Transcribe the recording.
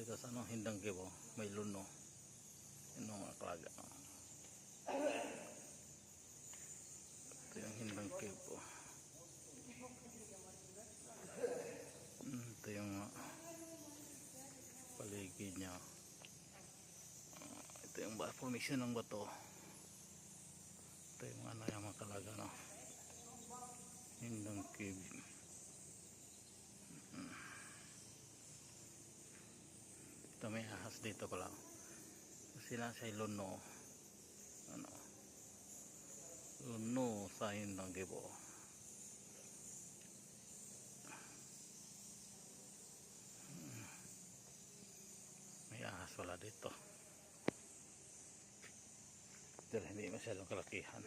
dito sa ano, Hindang Kibo, may luno. Yun ang mga kalaga. Ito yung Hindang Kibo. Ito yung paligid niya. Ito yung formation ng bato. Ito yung ano yung mga kalaga, no? Hindang Kibo. Ito may ahas dito ko lang. Kasi nasa luno. Ano? Luno sa Hindang Kibo. May ahas wala dito. Pero hindi masyadong kalakihan.